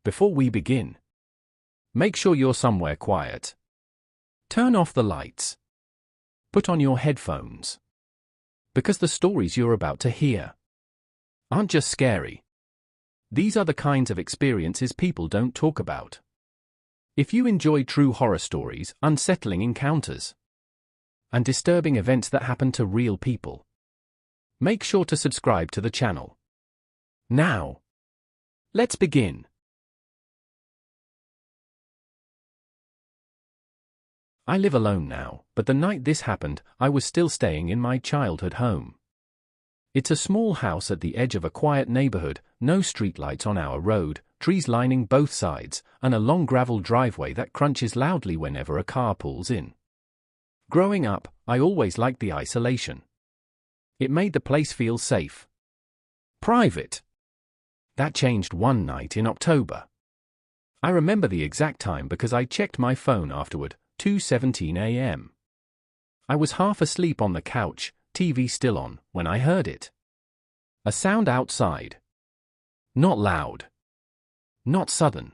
Before we begin, make sure you're somewhere quiet. Turn off the lights. Put on your headphones. Because the stories you're about to hear aren't just scary. These are the kinds of experiences people don't talk about. If you enjoy true horror stories, unsettling encounters, and disturbing events that happen to real people, make sure to subscribe to the channel. Now, let's begin. I live alone now, but the night this happened, I was still staying in my childhood home. It's a small house at the edge of a quiet neighborhood, no streetlights on our road, trees lining both sides, and a long gravel driveway that crunches loudly whenever a car pulls in. Growing up, I always liked the isolation. It made the place feel safe. Private. That changed one night in October. I remember the exact time because I checked my phone afterward, 2:17 a.m. I was half asleep on the couch, TV still on, when I heard it. A sound outside. Not loud. Not sudden.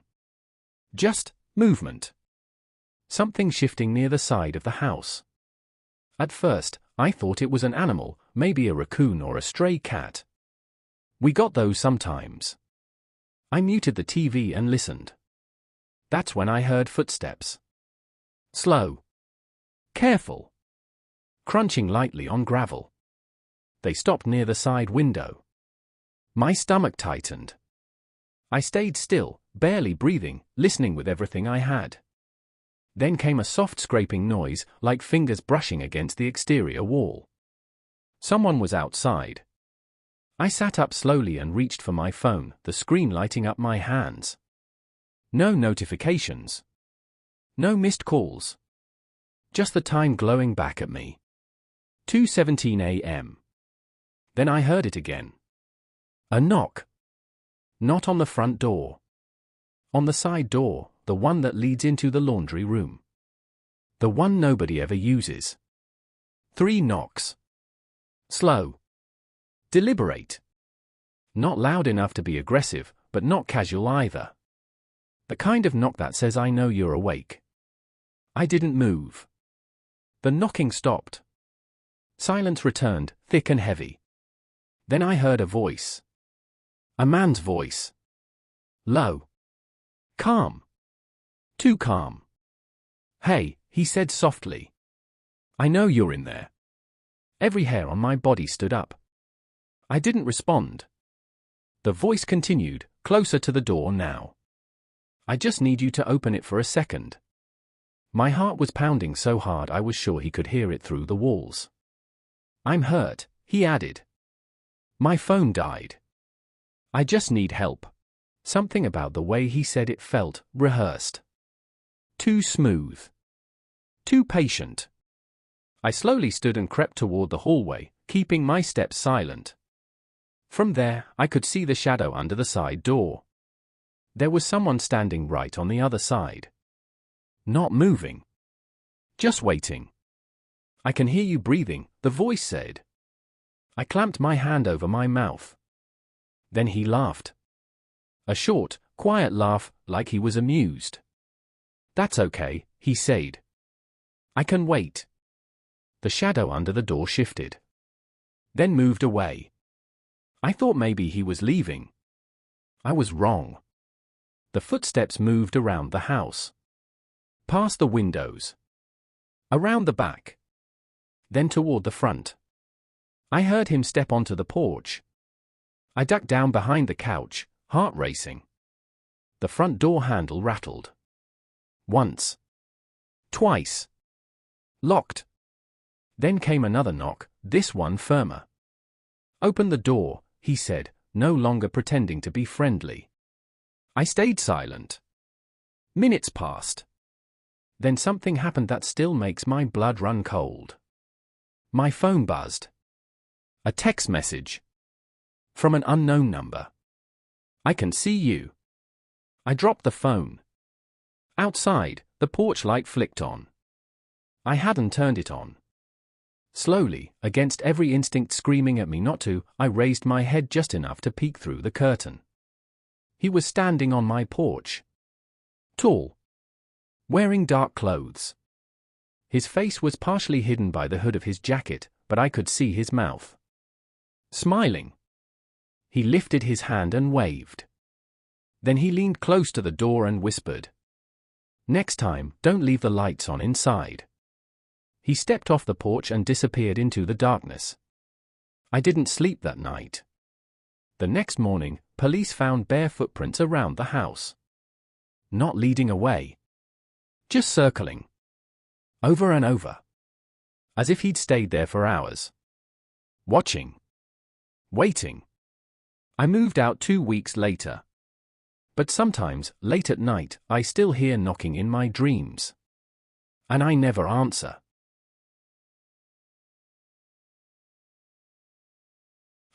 Just movement. Something shifting near the side of the house. At first, I thought it was an animal, maybe a raccoon or a stray cat. We got those sometimes. I muted the TV and listened. That's when I heard footsteps. Slow. Careful. Crunching lightly on gravel. They stopped near the side window. My stomach tightened. I stayed still, barely breathing, listening with everything I had. Then came a soft scraping noise, like fingers brushing against the exterior wall. Someone was outside. I sat up slowly and reached for my phone, the screen lighting up my hands. No notifications. No missed calls. Just the time glowing back at me. 2:17 a.m. Then I heard it again. A knock. Not on the front door. On the side door, the one that leads into the laundry room. The one nobody ever uses. 3 knocks. Slow. Deliberate. Not loud enough to be aggressive, but not casual either. The kind of knock that says I know you're awake. I didn't move. The knocking stopped. Silence returned, thick and heavy. Then I heard a voice. A man's voice. Low. Calm. Too calm. Hey, he said softly. I know you're in there. Every hair on my body stood up. I didn't respond. The voice continued, closer to the door now. I just need you to open it for a second. My heart was pounding so hard I was sure he could hear it through the walls. I'm hurt, he added. My phone died. I just need help. Something about the way he said it felt rehearsed. Too smooth. Too patient. I slowly stood and crept toward the hallway, keeping my steps silent. From there, I could see the shadow under the side door. There was someone standing right on the other side. Not moving. Just waiting. I can hear you breathing, the voice said. I clamped my hand over my mouth. Then he laughed. A short, quiet laugh, like he was amused. That's okay, he said. I can wait. The shadow under the door shifted. Then moved away. I thought maybe he was leaving. I was wrong. The footsteps moved around the house. Past the windows. Around the back. Then toward the front. I heard him step onto the porch. I ducked down behind the couch, heart racing. The front door handle rattled. Once. Twice. Locked. Then came another knock, this one firmer. Open the door, he said, no longer pretending to be friendly. I stayed silent. Minutes passed. Then something happened that still makes my blood run cold. My phone buzzed. A text message. From an unknown number. I can see you. I dropped the phone. Outside, the porch light flicked on. I hadn't turned it on. Slowly, against every instinct screaming at me not to, I raised my head just enough to peek through the curtain. He was standing on my porch. Tall. Wearing dark clothes. His face was partially hidden by the hood of his jacket, but I could see his mouth. Smiling. He lifted his hand and waved. Then he leaned close to the door and whispered, "Next time, don't leave the lights on inside." He stepped off the porch and disappeared into the darkness. I didn't sleep that night. The next morning, police found bare footprints around the house. Not leading away. Just circling. Over and over. As if he'd stayed there for hours. Watching. Waiting. I moved out 2 weeks later. But sometimes, late at night, I still hear knocking in my dreams. And I never answer.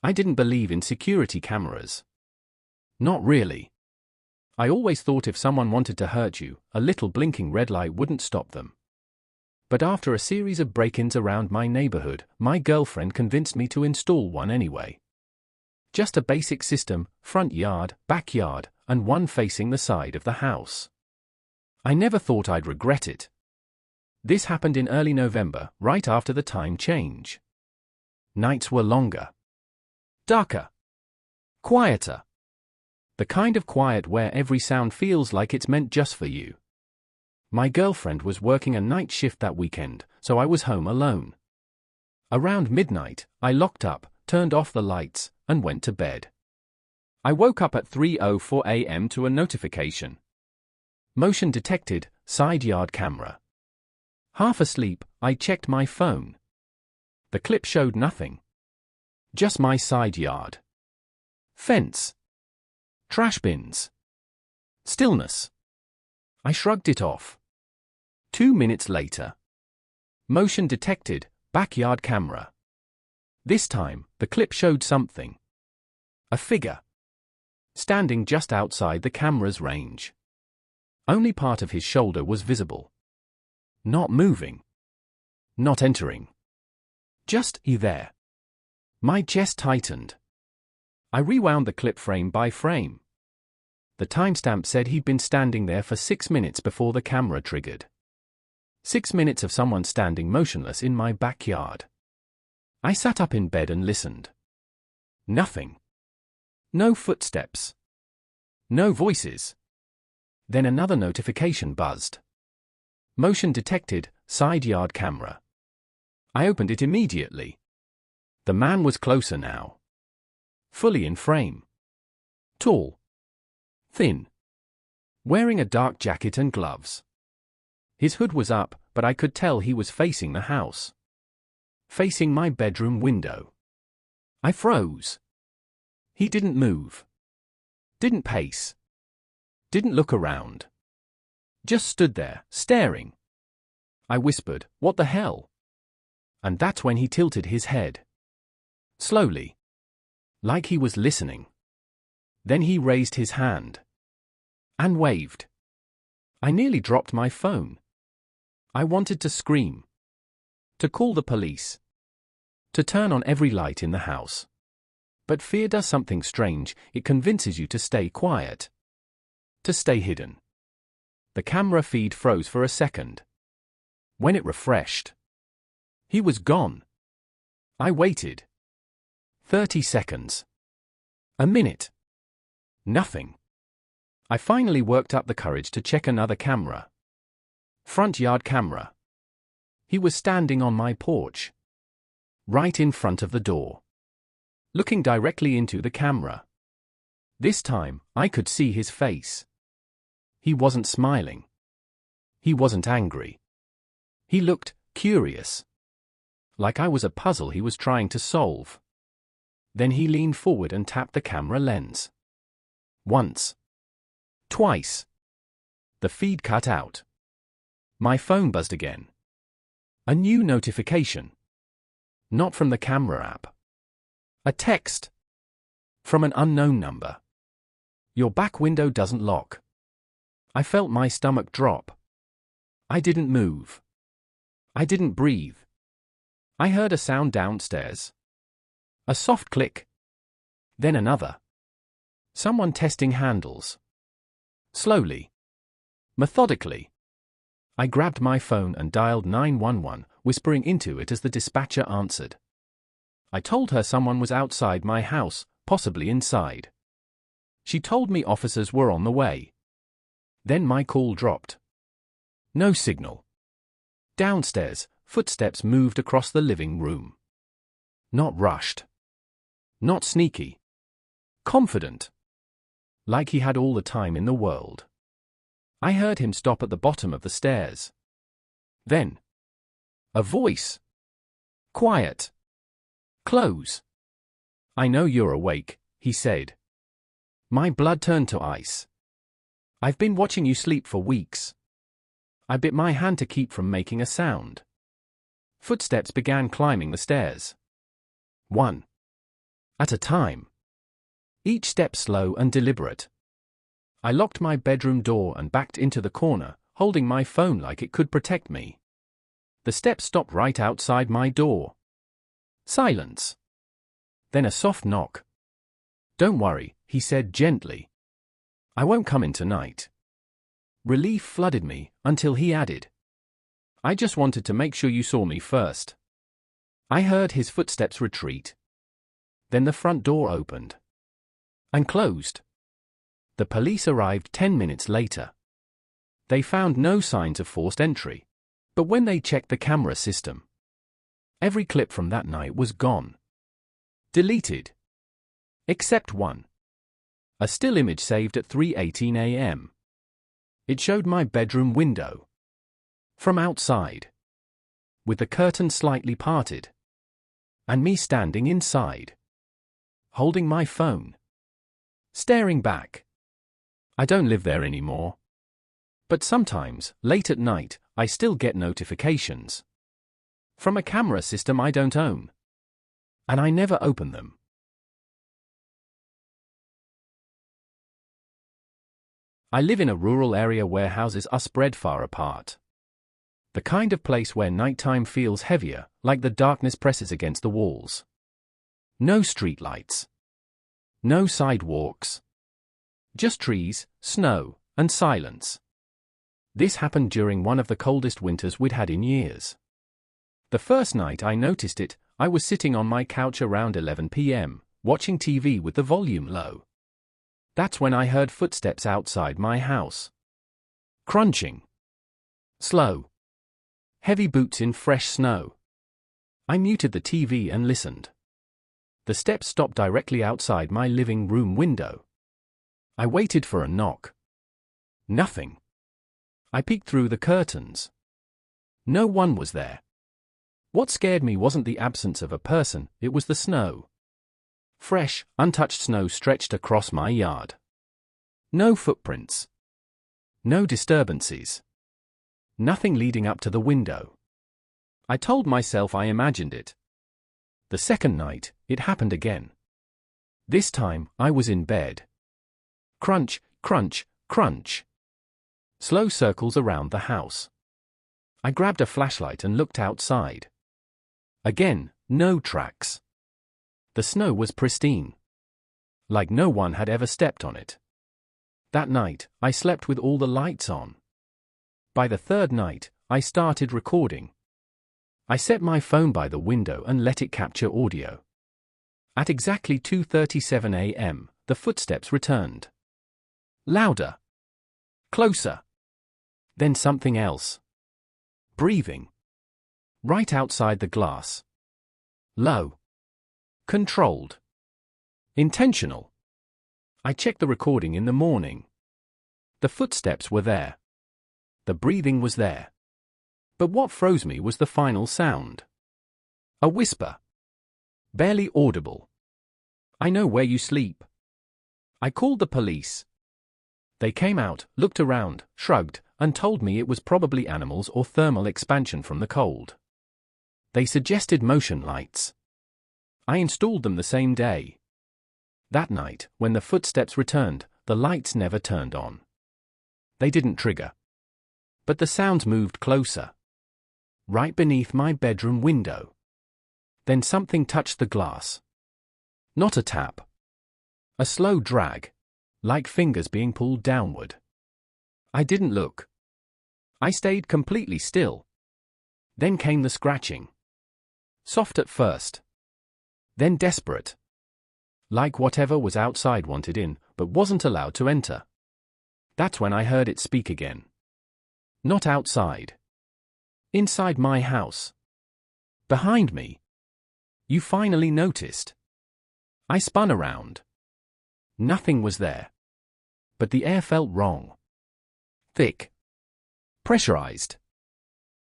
I didn't believe in security cameras. Not really. I always thought if someone wanted to hurt you, a little blinking red light wouldn't stop them. But after a series of break-ins around my neighborhood, my girlfriend convinced me to install one anyway. Just a basic system, front yard, backyard, and one facing the side of the house. I never thought I'd regret it. This happened in early November, right after the time change. Nights were longer. Darker. Quieter. The kind of quiet where every sound feels like it's meant just for you. My girlfriend was working a night shift that weekend, so I was home alone. Around midnight, I locked up, turned off the lights, and went to bed. I woke up at 3:04 a.m. to a notification. Motion detected, side yard camera. Half asleep, I checked my phone. The clip showed nothing. Just my side yard. Fence. Trash bins. Stillness. I shrugged it off. 2 minutes later. Motion detected, backyard camera. This time, the clip showed something. A figure. Standing just outside the camera's range. Only part of his shoulder was visible. Not moving. Not entering. Just there. My chest tightened. I rewound the clip frame by frame. The timestamp said he'd been standing there for 6 minutes before the camera triggered. 6 minutes of someone standing motionless in my backyard. I sat up in bed and listened. Nothing. No footsteps. No voices. Then another notification buzzed. Motion detected, side yard camera. I opened it immediately. The man was closer now. Fully in frame. Tall. Thin. Wearing a dark jacket and gloves. His hood was up, but I could tell he was facing the house. Facing my bedroom window. I froze. He didn't move. Didn't pace. Didn't look around. Just stood there, staring. I whispered, "What the hell?" And that's when he tilted his head. Slowly. Like he was listening. Then he raised his hand. And waved. I nearly dropped my phone. I wanted to scream. To call the police. To turn on every light in the house. But fear does something strange, it convinces you to stay quiet. To stay hidden. The camera feed froze for a second. When it refreshed. He was gone. I waited. 30 seconds. A minute. Nothing. I finally worked up the courage to check another camera. Front yard camera. He was standing on my porch. Right in front of the door. Looking directly into the camera. This time, I could see his face. He wasn't smiling. He wasn't angry. He looked curious. Like I was a puzzle he was trying to solve. Then he leaned forward and tapped the camera lens. Once. Twice. The feed cut out. My phone buzzed again. A new notification. Not from the camera app. A text. From an unknown number. Your back window doesn't lock. I felt my stomach drop. I didn't move. I didn't breathe. I heard a sound downstairs. A soft click. Then another. Someone testing handles. Slowly. Methodically. I grabbed my phone and dialed 911, whispering into it as the dispatcher answered. I told her someone was outside my house, possibly inside. She told me officers were on the way. Then my call dropped. No signal. Downstairs, footsteps moved across the living room. Not rushed. Not sneaky. Confident. Like he had all the time in the world. I heard him stop at the bottom of the stairs. Then. A voice. Quiet. Close. I know you're awake, he said. My blood turned to ice. I've been watching you sleep for weeks. I bit my hand to keep from making a sound. Footsteps began climbing the stairs. One. At a time. Each step slow and deliberate. I locked my bedroom door and backed into the corner, holding my phone like it could protect me. The steps stopped right outside my door. Silence. Then a soft knock. Don't worry, he said gently. I won't come in tonight. Relief flooded me, until he added. I just wanted to make sure you saw me first. I heard his footsteps retreat. Then the front door opened. And closed. The police arrived 10 minutes later. They found no signs of forced entry. But when they checked the camera system, every clip from that night was gone. Deleted. Except one. A still image saved at 3:18 a.m. It showed my bedroom window. From outside. With the curtain slightly parted. And me standing inside. Holding my phone. Staring back. I don't live there anymore. But sometimes, late at night, I still get notifications. From a camera system I don't own. And I never open them. I live in a rural area where houses are spread far apart. The kind of place where nighttime feels heavier, like the darkness presses against the walls. No streetlights. No sidewalks. Just trees, snow, and silence. This happened during one of the coldest winters we'd had in years. The first night I noticed it, I was sitting on my couch around 11 p.m., watching TV with the volume low. That's when I heard footsteps outside my house. Crunching. Slow. Heavy boots in fresh snow. I muted the TV and listened. The steps stopped directly outside my living room window. I waited for a knock. Nothing. I peeked through the curtains. No one was there. What scared me wasn't the absence of a person, it was the snow. Fresh, untouched snow stretched across my yard. No footprints. No disturbances. Nothing leading up to the window. I told myself I imagined it. The second night, it happened again. This time, I was in bed. Crunch, crunch, crunch. Slow circles around the house. I grabbed a flashlight and looked outside. Again, no tracks. The snow was pristine. Like no one had ever stepped on it. That night, I slept with all the lights on. By the third night, I started recording. I set my phone by the window and let it capture audio. At exactly 2:37 a.m., the footsteps returned. Louder. Closer. Then something else. Breathing. Right outside the glass. Low. Controlled. Intentional. I checked the recording in the morning. The footsteps were there. The breathing was there. But what froze me was the final sound. A whisper. Barely audible. I know where you sleep. I called the police. They came out, looked around, shrugged, and told me it was probably animals or thermal expansion from the cold. They suggested motion lights. I installed them the same day. That night, when the footsteps returned, the lights never turned on. They didn't trigger. But the sounds moved closer. Right beneath my bedroom window. Then something touched the glass. Not a tap. A slow drag. like fingers being pulled downward. I didn't look. I stayed completely still. Then came the scratching. Soft at first. Then desperate. Like whatever was outside wanted in, but wasn't allowed to enter. That's when I heard it speak again. Not outside. Inside my house. Behind me. You finally noticed. I spun around. Nothing was there. But the air felt wrong. Thick. Pressurized.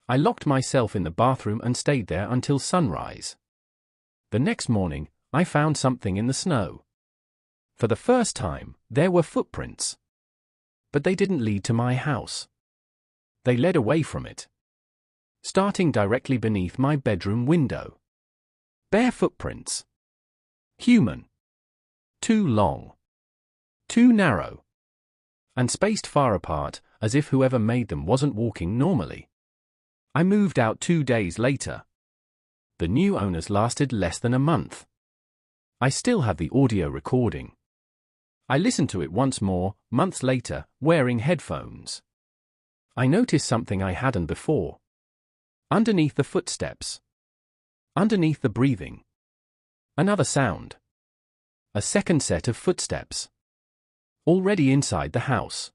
I locked myself in the bathroom and stayed there until sunrise. The next morning, I found something in the snow. For the first time, there were footprints. But they didn't lead to my house. They led away from it. Starting directly beneath my bedroom window. Bare footprints. Human. Too long. Too narrow. And spaced far apart, as if whoever made them wasn't walking normally. I moved out 2 days later. The new owners lasted less than a month. I still have the audio recording. I listened to it once more, months later, wearing headphones. I noticed something I hadn't before. Underneath the footsteps. Underneath the breathing. Another sound. A second set of footsteps. Already inside the house.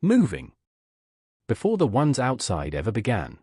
Moving. Before the ones outside ever began.